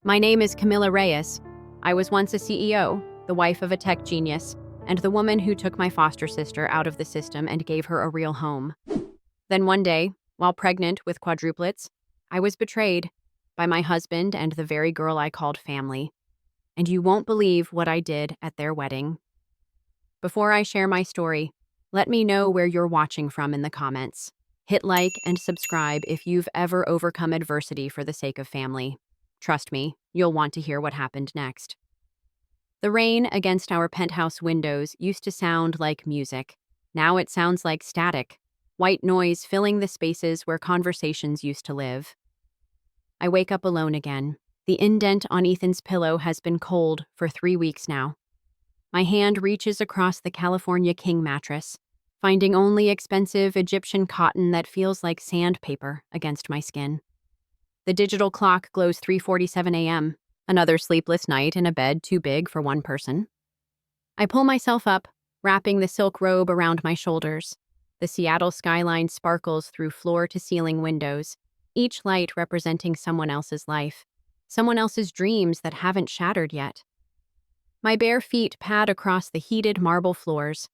My name is Camila Reyes. I was once a CEO, the wife of a tech genius, and the woman who took my foster sister out of the system and gave her a real home. Then one day, while pregnant with quadruplets, I was betrayed by my husband and the very girl I called family. And you won't believe what I did at their wedding. Before I share my story, let me know where you're watching from in the comments. Hit like and subscribe if you've ever overcome adversity for the sake of family. Trust me, you'll want to hear what happened next. The rain against our penthouse windows used to sound like music. Now it sounds like static, white noise filling the spaces where conversations used to live. I wake up alone again. The indent on Ethan's pillow has been cold for 3 weeks now. My hand reaches across the California King mattress, finding only expensive Egyptian cotton that feels like sandpaper against my skin. The digital clock glows 3:47 a.m., another sleepless night in a bed too big for one person. I pull myself up, wrapping the silk robe around my shoulders. The Seattle skyline sparkles through floor-to-ceiling windows, each light representing someone else's life, someone else's dreams that haven't shattered yet. My bare feet pad across the heated marble floors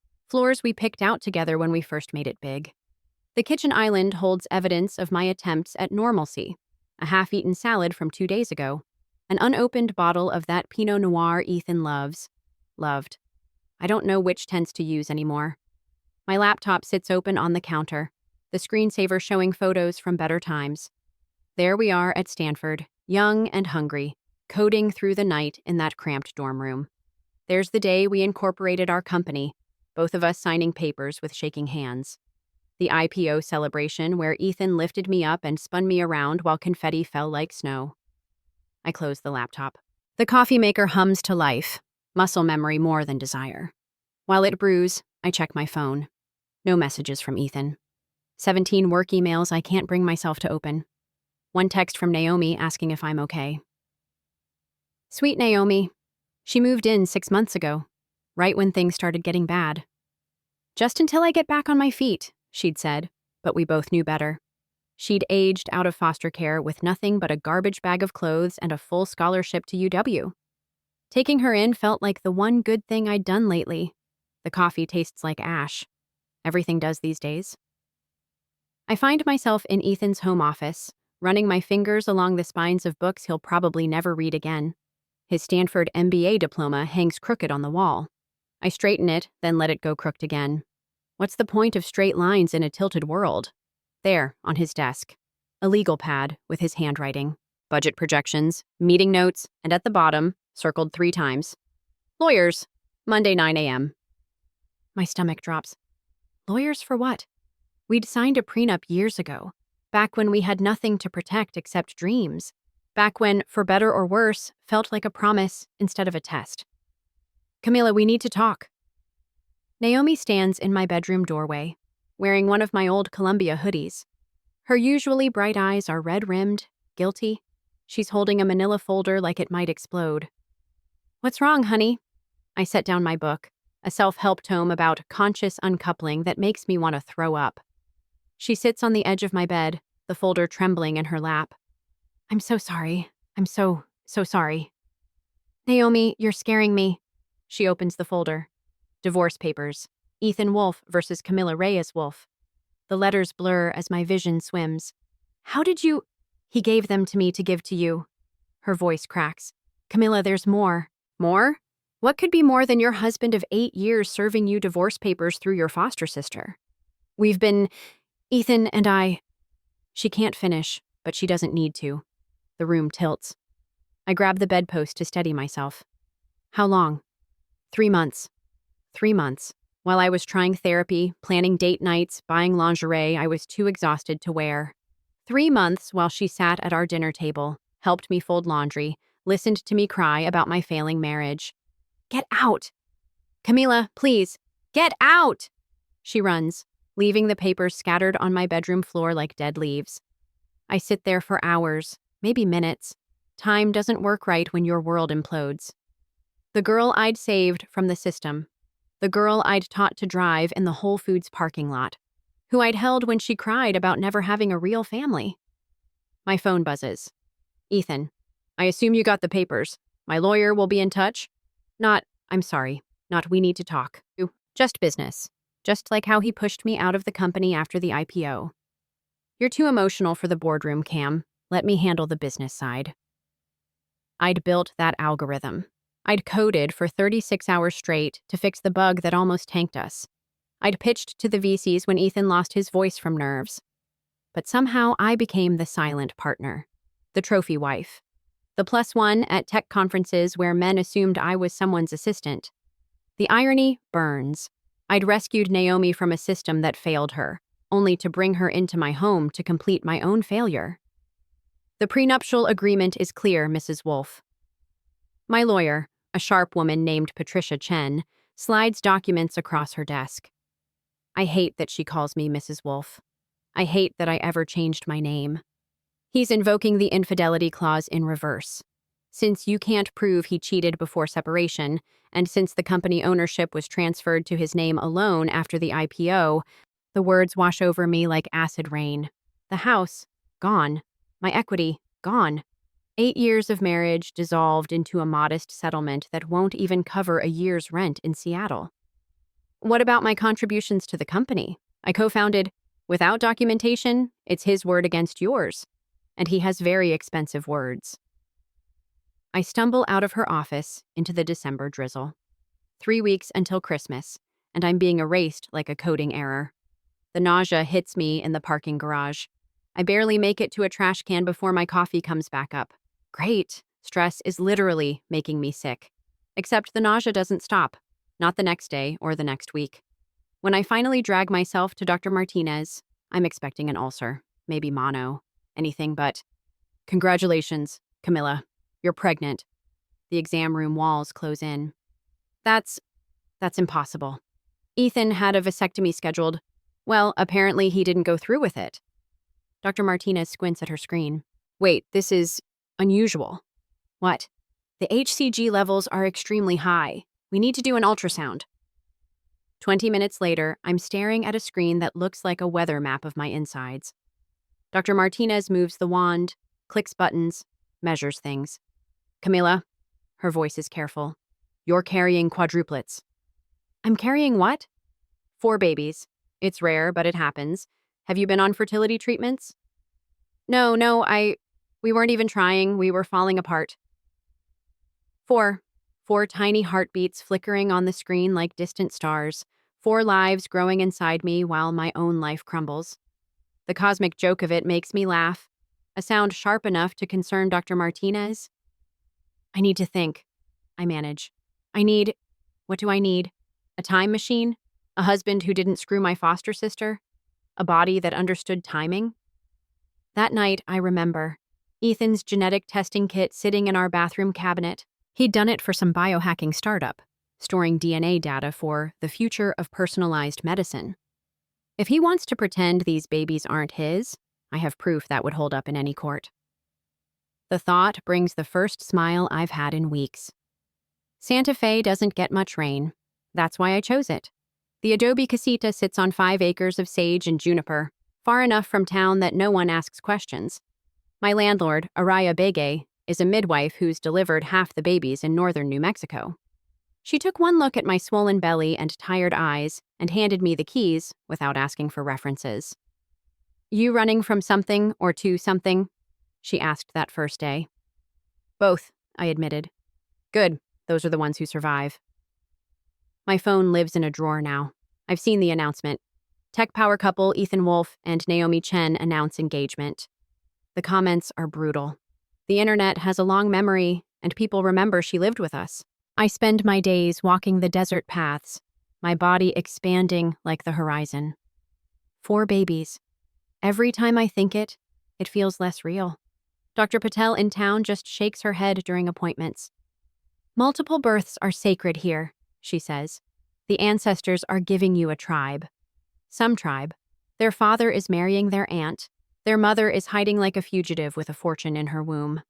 we picked out together when we first made it big. The kitchen island holds evidence of my attempts at normalcy: a half-eaten salad from 2 days ago, an unopened bottle of that Pinot Noir Ethan loved. I don't know which tense to use anymore. My laptop sits open on the counter, the screensaver showing photos from better times. There we are at Stanford, young and hungry, coding through the night in that cramped dorm room. There's the day we incorporated our company, both of us signing papers with shaking hands. The IPO celebration where Ethan lifted me up and spun me around while confetti fell like snow. I close the laptop. The coffee maker hums to life, muscle memory more than desire. While it brews, I check my phone. No messages from Ethan. 17 work emails I can't bring myself to open. One text from Naomi asking if I'm okay. Sweet Naomi. She moved in 6 months ago, right when things started getting bad. Just until I get back on my feet, she'd said, but we both knew better. She'd aged out of foster care with nothing but a garbage bag of clothes and a full scholarship to UW. Taking her in felt like the one good thing I'd done lately. The coffee tastes like ash. Everything does these days. I find myself in Ethan's home office, running my fingers along the spines of books he'll probably never read again. His Stanford MBA diploma hangs crooked on the wall. I straighten it, then let it go crooked again. What's the point of straight lines in a tilted world? There, on his desk, a legal pad with his handwriting, budget projections, meeting notes, and at the bottom, circled 3 times. Lawyers, Monday 9 a.m. My stomach drops. Lawyers for what? We'd signed a prenup years ago, back when we had nothing to protect except dreams, back when, for better or worse, felt like a promise instead of a test. Camila, we need to talk. Naomi stands in my bedroom doorway, wearing one of my old Columbia hoodies. Her usually bright eyes are red-rimmed, guilty. She's holding a manila folder like it might explode. What's wrong, honey? I set down my book, a self-help tome about conscious uncoupling that makes me want to throw up. She sits on the edge of my bed, the folder trembling in her lap. I'm so sorry. I'm so sorry. Naomi, you're scaring me. She opens the folder. Divorce papers. Ethan Wolfe versus Camila Reyes Wolfe. The letters blur as my vision swims. How did you... He gave them to me to give to you. Her voice cracks. Camila, there's more. More? What could be more than your husband of 8 years serving you divorce papers through your foster sister? We've been... Ethan and I... She can't finish, but she doesn't need to. The room tilts. I grab the bedpost to steady myself. How long? 3 months. 3 months. While I was trying therapy, planning date nights, buying lingerie I was too exhausted to wear. 3 months while she sat at our dinner table, helped me fold laundry, listened to me cry about my failing marriage. Get out! Camila, please, get out! She runs, leaving the papers scattered on my bedroom floor like dead leaves. I sit there for hours, maybe minutes. Time doesn't work right when your world implodes. The girl I'd saved from the system. The girl I'd taught to drive in the Whole Foods parking lot. Who I'd held when she cried about never having a real family. My phone buzzes. Ethan. I assume you got the papers. My lawyer will be in touch. I'm sorry, not we need to talk. Just business. Just like how he pushed me out of the company after the IPO. You're too emotional for the boardroom, Cam. Let me handle the business side. I'd built that algorithm. I'd coded for 36 hours straight to fix the bug that almost tanked us. I'd pitched to the VCs when Ethan lost his voice from nerves. But somehow I became the silent partner, the trophy wife, the +1 at tech conferences where men assumed I was someone's assistant. The irony burns. I'd rescued Naomi from a system that failed her, only to bring her into my home to complete my own failure. The prenuptial agreement is clear, Mrs. Wolf. My lawyer, a sharp woman named Patricia Chen, slides documents across her desk. I hate that she calls me Mrs. Wolf. I hate that I ever changed my name. He's invoking the infidelity clause in reverse. Since you can't prove he cheated before separation, and since the company ownership was transferred to his name alone after the IPO, the words wash over me like acid rain. The house, gone. My equity, gone. 8 years of marriage dissolved into a modest settlement that won't even cover a year's rent in Seattle. What about my contributions to the company? I co-founded. Without documentation, it's his word against yours. And he has very expensive words. I stumble out of her office into the December drizzle. 3 weeks until Christmas, and I'm being erased like a coding error. The nausea hits me in the parking garage. I barely make it to a trash can before my coffee comes back up. Great. Stress is literally making me sick. Except the nausea doesn't stop. Not the next day or the next week. When I finally drag myself to Dr. Martinez, I'm expecting an ulcer, maybe mono, anything but. Congratulations, Camilla. You're pregnant. The exam room walls close in. That's impossible. Ethan had a vasectomy scheduled. Well, apparently he didn't go through with it. Dr. Martinez squints at her screen. Wait, this is unusual. What? The HCG levels are extremely high. We need to do an ultrasound. 20 minutes later, I'm staring at a screen that looks like a weather map of my insides. Dr. Martinez moves the wand, clicks buttons, measures things. Camilla, her voice is careful. You're carrying quadruplets. I'm carrying what? 4 babies. It's rare, but it happens. Have you been on fertility treatments? No, we weren't even trying. We were falling apart. 4 tiny heartbeats flickering on the screen like distant stars. 4 lives growing inside me while my own life crumbles. The cosmic joke of it makes me laugh. A sound sharp enough to concern Dr. Martinez. I need to think. I manage. What do I need? A time machine? A husband who didn't screw my foster sister? A body that understood timing? That night, I remember. Ethan's genetic testing kit sitting in our bathroom cabinet. He'd done it for some biohacking startup, storing DNA data for the future of personalized medicine. If he wants to pretend these babies aren't his, I have proof that would hold up in any court. The thought brings the first smile I've had in weeks. Santa Fe doesn't get much rain. That's why I chose it. The adobe casita sits on 5 acres of sage and juniper, far enough from town that no one asks questions. My landlord, Araya Bege, is a midwife who's delivered half the babies in northern New Mexico. She took one look at my swollen belly and tired eyes and handed me the keys without asking for references. You running from something or to something? She asked that first day. Both, I admitted. Good, those are the ones who survive. My phone lives in a drawer now. I've seen the announcement. Tech power couple Ethan Wolf and Naomi Chen announce engagement. The comments are brutal. The internet has a long memory, and people remember she lived with us. I spend my days walking the desert paths, my body expanding like the horizon. 4 babies. Every time I think it, it feels less real. Dr. Patel in town just shakes her head during appointments. Multiple births are sacred here, she says. The ancestors are giving you a tribe. Some tribe. Their father is marrying their aunt. Their mother is hiding like a fugitive with a fortune in her womb.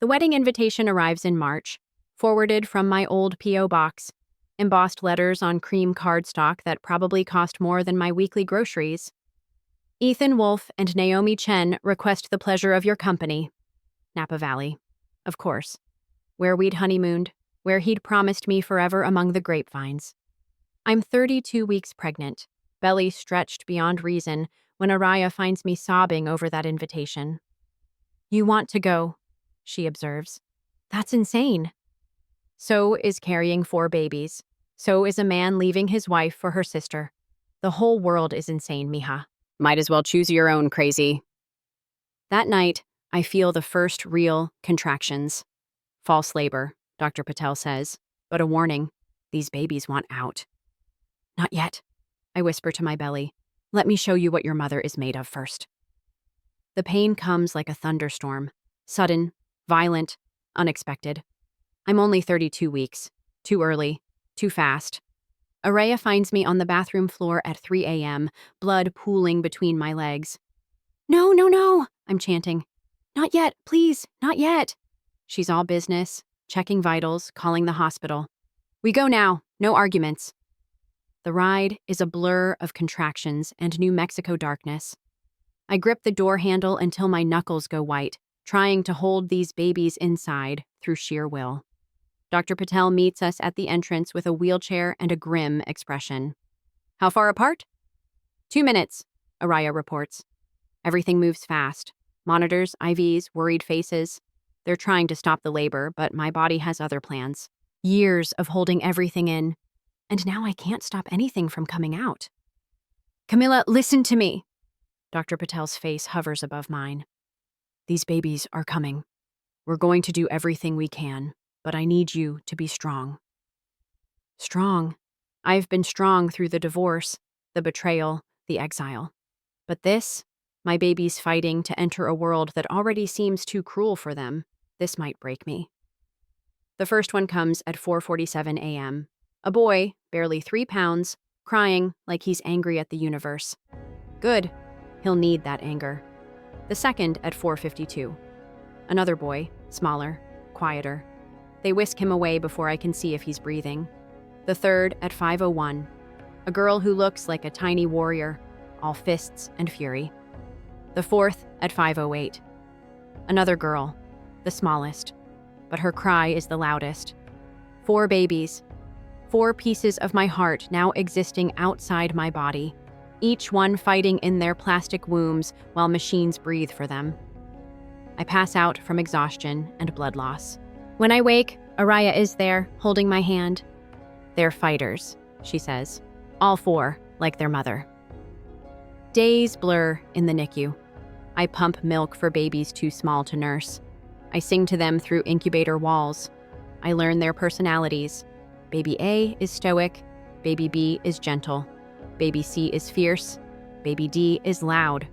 The wedding invitation arrives in March, forwarded from my old P.O. box, embossed letters on cream cardstock that probably cost more than my weekly groceries. Ethan Wolf and Naomi Chen request the pleasure of your company. Napa Valley. Of course. Where we'd honeymooned, where he'd promised me forever among the grapevines. I'm 32 weeks pregnant, belly stretched beyond reason, when Araya finds me sobbing over that invitation. "You want to go," she observes. "That's insane." So is carrying 4 babies. So is a man leaving his wife for her sister. The whole world is insane, mija. Might as well choose your own, crazy. That night, I feel the first real contractions. False labor, Dr. Patel says, but a warning, these babies want out. Not yet, I whisper to my belly. Let me show you what your mother is made of first. The pain comes like a thunderstorm, sudden, violent, unexpected. I'm only 32 weeks. Too early, too fast. Araya finds me on the bathroom floor at 3 a.m., blood pooling between my legs. No, no, no, I'm chanting. Not yet, please, not yet. She's all business, checking vitals, calling the hospital. We go now, no arguments. The ride is a blur of contractions and New Mexico darkness. I grip the door handle until my knuckles go white, trying to hold these babies inside through sheer will. Dr. Patel meets us at the entrance with a wheelchair and a grim expression. How far apart? 2 minutes, Araya reports. Everything moves fast. Monitors, IVs, worried faces. They're trying to stop the labor, but my body has other plans. Years of holding everything in. And now I can't stop anything from coming out. Camilla, listen to me. Dr. Patel's face hovers above mine. These babies are coming. We're going to do everything we can, but I need you to be strong. Strong? I've been strong through the divorce, the betrayal, the exile. But this, my babies fighting to enter a world that already seems too cruel for them, this might break me. The first one comes at 4:47 a.m. A boy, barely 3 pounds, crying like he's angry at the universe. Good. He'll need that anger. The second at 4:52. Another boy, smaller, quieter. They whisk him away before I can see if he's breathing. The third at 5:01. A girl who looks like a tiny warrior, all fists and fury. The fourth at 5:08. Another girl, the smallest, but her cry is the loudest. 4 babies. 4 pieces of my heart now existing outside my body, each one fighting in their plastic wombs while machines breathe for them. I pass out from exhaustion and blood loss. When I wake, Araya is there, holding my hand. They're fighters, she says. All 4, like their mother. Days blur in the NICU. I pump milk for babies too small to nurse. I sing to them through incubator walls. I learn their personalities. Baby A is stoic, baby B is gentle, baby C is fierce, baby D is loud.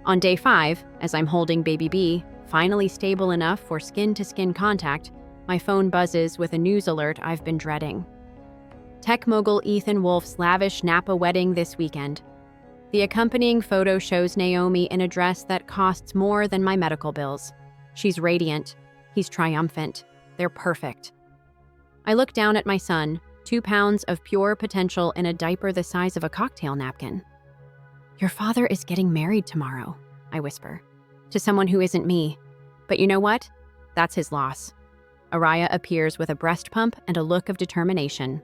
On day 5, as I'm holding baby B, finally stable enough for skin-to-skin contact, my phone buzzes with a news alert I've been dreading. Tech mogul Ethan Wolf's lavish Napa wedding this weekend. The accompanying photo shows Naomi in a dress that costs more than my medical bills. She's radiant. He's triumphant. They're perfect. I look down at my son, 2 pounds of pure potential in a diaper the size of a cocktail napkin. Your father is getting married tomorrow, I whisper, to someone who isn't me. But you know what? That's his loss. Araya appears with a breast pump and a look of determination.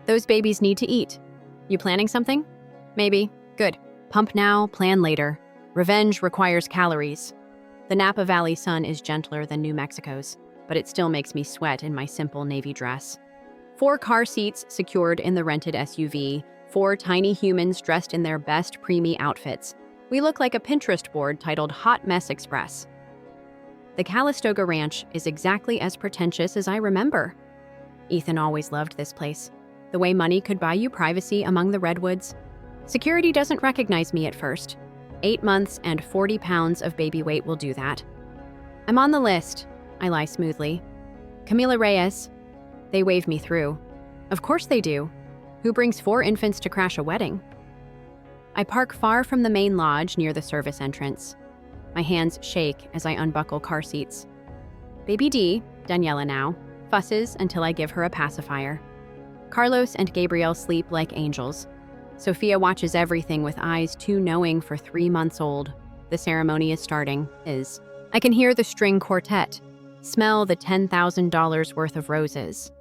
Those babies need to eat. You planning something? Maybe. Good. Pump now, plan later. Revenge requires calories. The Napa Valley sun is gentler than New Mexico's, but it still makes me sweat in my simple navy dress. 4 car seats secured in the rented SUV, 4 tiny humans dressed in their best preemie outfits. We look like a Pinterest board titled Hot Mess Express. The Calistoga Ranch is exactly as pretentious as I remember. Ethan always loved this place. The way money could buy you privacy among the redwoods. Security doesn't recognize me at first. 8 months and 40 pounds of baby weight will do that. I'm on the list. I lie smoothly. Camila Reyes. They wave me through. Of course they do. Who brings 4 infants to crash a wedding? I park far from the main lodge near the service entrance. My hands shake as I unbuckle car seats. Baby D, Daniela now, fusses until I give her a pacifier. Carlos and Gabriel sleep like angels. Sophia watches everything with eyes too knowing for 3 months old. The ceremony is starting. I can hear the string quartet, smell the $10,000 worth of roses.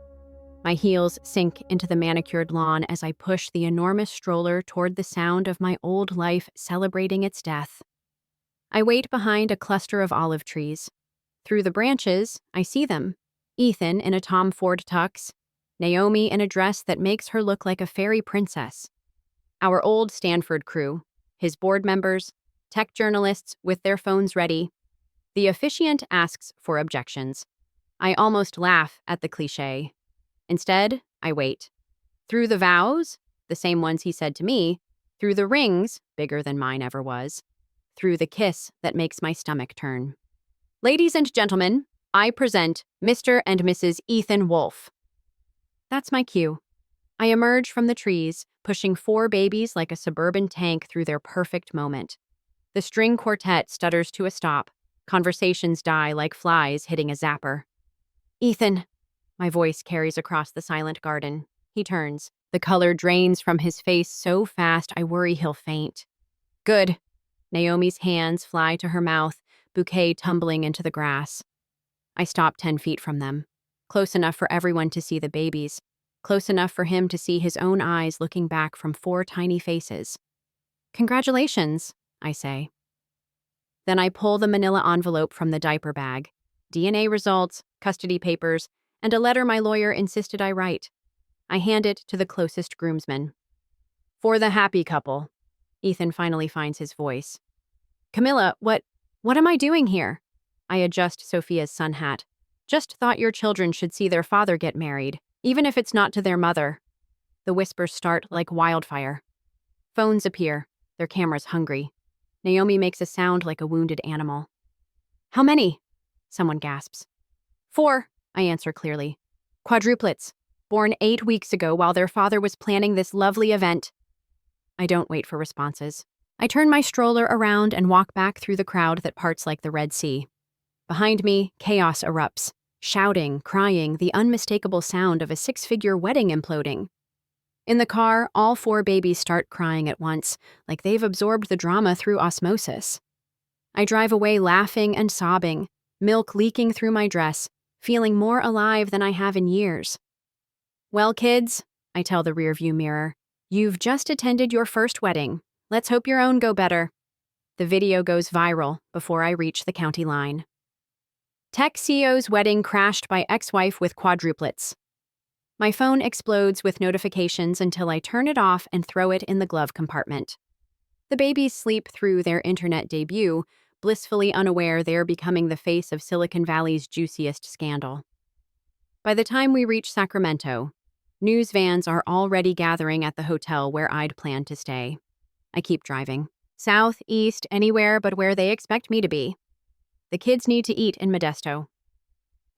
My heels sink into the manicured lawn as I push the enormous stroller toward the sound of my old life celebrating its death. I wait behind a cluster of olive trees. Through the branches, I see them. Ethan in a Tom Ford tux, Naomi in a dress that makes her look like a fairy princess. Our old Stanford crew, his board members, tech journalists with their phones ready. The officiant asks for objections. I almost laugh at the cliché. Instead, I wait. Through the vows, the same ones he said to me, through the rings, bigger than mine ever was, through the kiss that makes my stomach turn. Ladies and gentlemen, I present Mr. and Mrs. Ethan Wolf. That's my cue. I emerge from the trees, pushing 4 babies like a suburban tank through their perfect moment. The string quartet stutters to a stop. Conversations die like flies hitting a zapper. Ethan, my voice carries across the silent garden. He turns. The color drains from his face so fast I worry he'll faint. Good. Naomi's hands fly to her mouth, bouquet tumbling into the grass. I stop 10 feet from them, close enough for everyone to see the babies, close enough for him to see his own eyes looking back from 4 tiny faces. Congratulations, I say. Then I pull the manila envelope from the diaper bag. DNA results, custody papers, and a letter my lawyer insisted I write. I hand it to the closest groomsman. For the happy couple. Ethan finally finds his voice. Camilla, what am I doing here? I adjust Sophia's sun hat. Just thought your children should see their father get married, even if it's not to their mother. The whispers start like wildfire. Phones appear, their cameras hungry. Naomi makes a sound like a wounded animal. How many? Someone gasps. 4, I answer clearly. Quadruplets, born 8 weeks ago while their father was planning this lovely event. I don't wait for responses. I turn my stroller around and walk back through the crowd that parts like the Red Sea. Behind me, chaos erupts. Shouting, crying, the unmistakable sound of a 6-figure wedding imploding. In the car, all 4 babies start crying at once, like they've absorbed the drama through osmosis. I drive away laughing and sobbing, milk leaking through my dress, feeling more alive than I have in years. Well, kids, I tell the rearview mirror, you've just attended your first wedding. Let's hope your own go better. The video goes viral before I reach the county line. Tech CEO's wedding crashed by ex-wife with quadruplets. My phone explodes with notifications until I turn it off and throw it in the glove compartment. The babies sleep through their internet debut, blissfully unaware they're becoming the face of Silicon Valley's juiciest scandal. By the time we reach Sacramento, news vans are already gathering at the hotel where I'd planned to stay. I keep driving. South, east, anywhere but where they expect me to be. The kids need to eat in Modesto.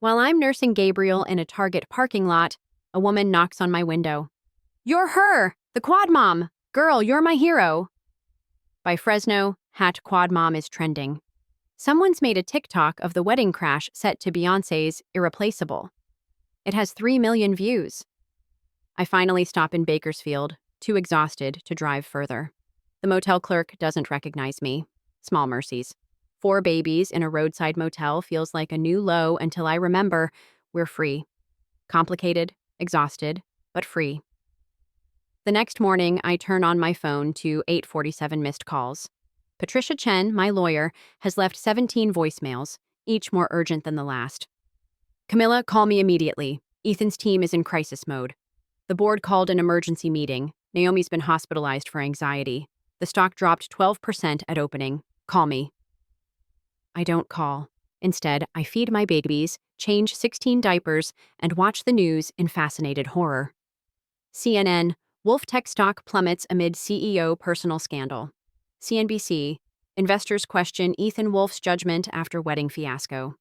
While I'm nursing Gabriel in a Target parking lot, a woman knocks on my window. You're her! The quad mom! Girl, you're my hero! By Fresno, #quad mom is trending. Someone's made a TikTok of the wedding crash set to Beyoncé's Irreplaceable. It has 3 million views. I finally stop in Bakersfield, too exhausted to drive further. The motel clerk doesn't recognize me. Small mercies. 4 babies in a roadside motel feels like a new low until I remember we're free. Complicated, exhausted, but free. The next morning, I turn on my phone to 847 missed calls. Patricia Chen, my lawyer, has left 17 voicemails, each more urgent than the last. Camilla, call me immediately. Ethan's team is in crisis mode. The board called an emergency meeting. Naomi's been hospitalized for anxiety. The stock dropped 12% at opening. Call me. I don't call. Instead, I feed my babies, change 16 diapers, and watch the news in fascinated horror. CNN, Wolf Tech stock plummets amid CEO personal scandal. CNBC, investors question Ethan Wolf's judgment after wedding fiasco.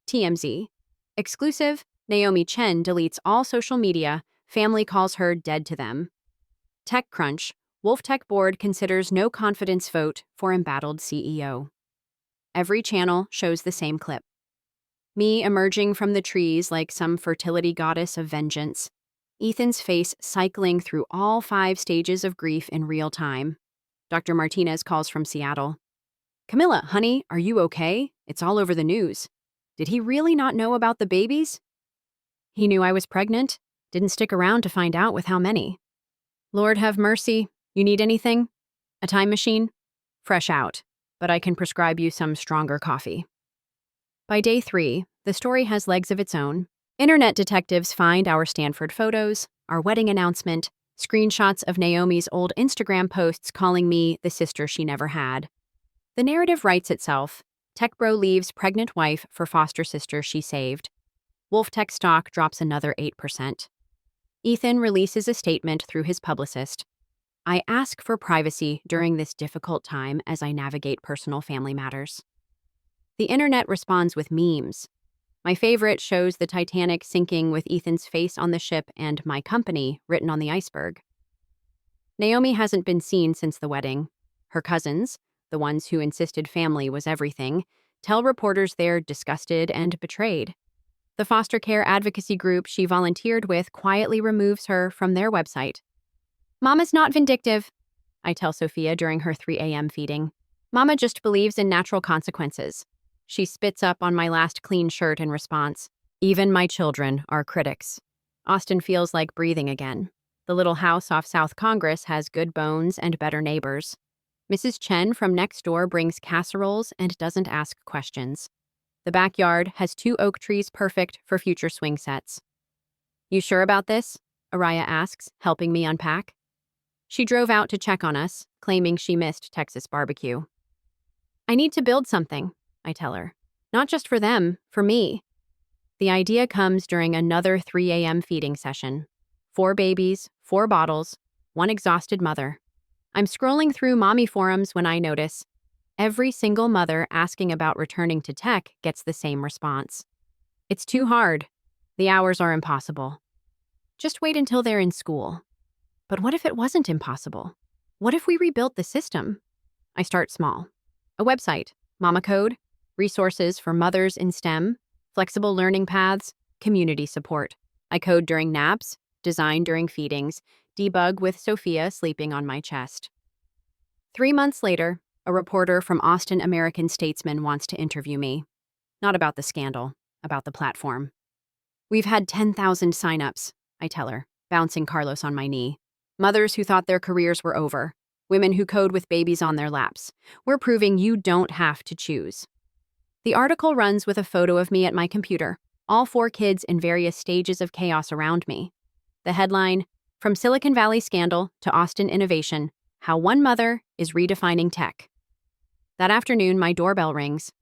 TMZ, exclusive, Naomi Chen deletes all social media, family calls her dead to them. TechCrunch, Wolf Tech board considers no confidence vote for embattled CEO. Every channel shows the same clip. Me emerging from the trees like some fertility goddess of vengeance. Ethan's face cycling through all 5 stages of grief in real time. Dr. Martinez calls from Seattle. "Camilla, honey, are you okay? It's all over the news." Did he really not know about the babies? He knew I was pregnant, didn't stick around to find out with how many. Lord have mercy. You need anything? A time machine? Fresh out, but I can prescribe you some stronger coffee. By day 3, the story has legs of its own. Internet detectives find our Stanford photos, our wedding announcement, screenshots of Naomi's old Instagram posts calling me the sister she never had. The narrative writes itself. Tech bro leaves pregnant wife for foster sister she saved. Wolf Tech stock drops another 8%. Ethan releases a statement through his publicist. I ask for privacy during this difficult time as I navigate personal family matters. The internet responds with memes. My favorite shows the Titanic sinking with Ethan's face on the ship and my company written on the iceberg. Naomi hasn't been seen since the wedding. Her cousins, the ones who insisted family was everything, tell reporters they're disgusted and betrayed. The foster care advocacy group she volunteered with quietly removes her from their website. Mama's not vindictive, I tell Sophia during her 3 a.m. feeding. Mama just believes in natural consequences. She spits up on my last clean shirt in response. Even my children are critics. Austin feels like breathing again. The little house off South Congress has good bones and better neighbors. Mrs. Chen from next door brings casseroles and doesn't ask questions. The backyard has 2 oak trees perfect for future swing sets. You sure about this? Araya asks, helping me unpack. She drove out to check on us, claiming she missed Texas barbecue. I need to build something, I tell her. Not just for them, for me. The idea comes during another 3 a.m. feeding session. 4 babies, 4 bottles, 1 exhausted mother. I'm scrolling through mommy forums when I notice every single mother asking about returning to tech gets the same response. It's too hard. The hours are impossible. Just wait until they're in school. But what if it wasn't impossible? What if we rebuilt the system? I start small. A website, Mama Code, resources for mothers in STEM, flexible learning paths, community support. I code during naps, design during feedings, debug with Sophia sleeping on my chest. 3 months later, a reporter from Austin American Statesman wants to interview me. Not about the scandal, about the platform. We've had 10,000 signups, I tell her, bouncing Carlos on my knee. Mothers who thought their careers were over. Women who code with babies on their laps. We're proving you don't have to choose. The article runs with a photo of me at my computer, all 4 kids in various stages of chaos around me. The headline, From Silicon Valley Scandal to Austin Innovation, How One Mother is Redefining Tech. That afternoon, my doorbell rings.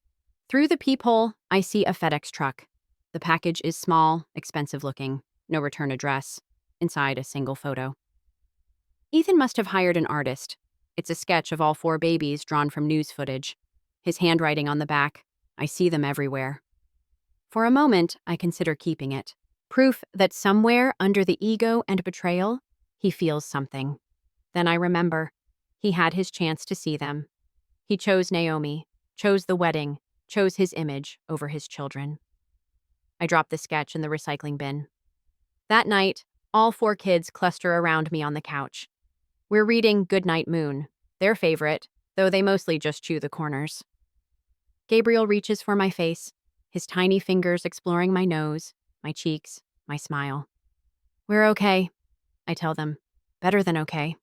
Through the peephole, I see a FedEx truck. The package is small, expensive looking, no return address. Inside, a single photo. Ethan must have hired an artist. It's a sketch of all 4 babies drawn from news footage. His handwriting on the back. I see them everywhere. For a moment, I consider keeping it. Proof that somewhere under the ego and betrayal, he feels something. Then I remember. He had his chance to see them. He chose Naomi, chose the wedding, chose his image over his children. I drop the sketch in the recycling bin. That night, all 4 kids cluster around me on the couch. We're reading Goodnight Moon, their favorite, though they mostly just chew the corners. Gabriel reaches for my face, his tiny fingers exploring my nose, my cheeks, my smile. We're okay, I tell them. Better than okay.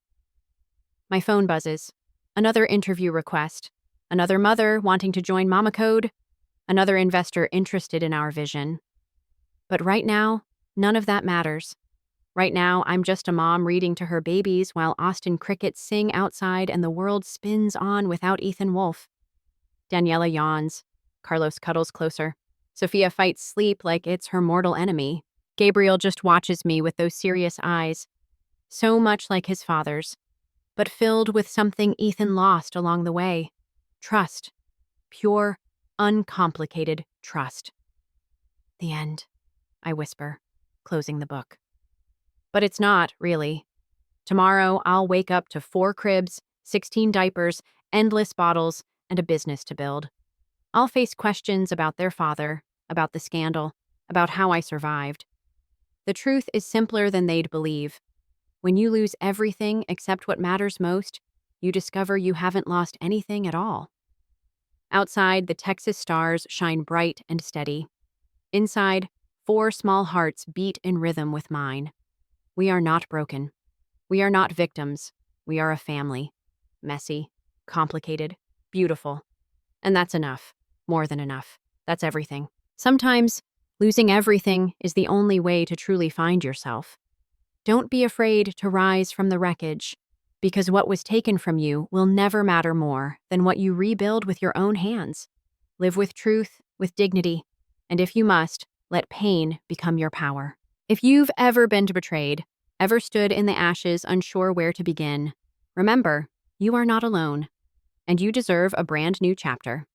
My phone buzzes. Another interview request. Another mother wanting to join Mama Code. Another investor interested in our vision. But right now, none of that matters. Right now, I'm just a mom reading to her babies while Austin crickets sing outside and the world spins on without Ethan Wolf. Daniela yawns. Carlos cuddles closer. Sophia fights sleep like it's her mortal enemy. Gabriel just watches me with those serious eyes, so much like his father's, but filled with something Ethan lost along the way. Trust. Pure, uncomplicated trust. The end, I whisper, closing the book. But it's not, really. Tomorrow, I'll wake up to 4 cribs, 16 diapers, endless bottles, and a business to build. I'll face questions about their father, about the scandal, about how I survived. The truth is simpler than they'd believe. When you lose everything except what matters most, you discover you haven't lost anything at all. Outside, the Texas stars shine bright and steady. Inside, 4 small hearts beat in rhythm with mine. We are not broken. We are not victims. We are a family. Messy, complicated, beautiful. And that's enough. More than enough. That's everything. Sometimes, losing everything is the only way to truly find yourself. Don't be afraid to rise from the wreckage, because what was taken from you will never matter more than what you rebuild with your own hands. Live with truth, with dignity, and if you must, let pain become your power. If you've ever been betrayed, ever stood in the ashes unsure where to begin, remember, you are not alone, and you deserve a brand new chapter.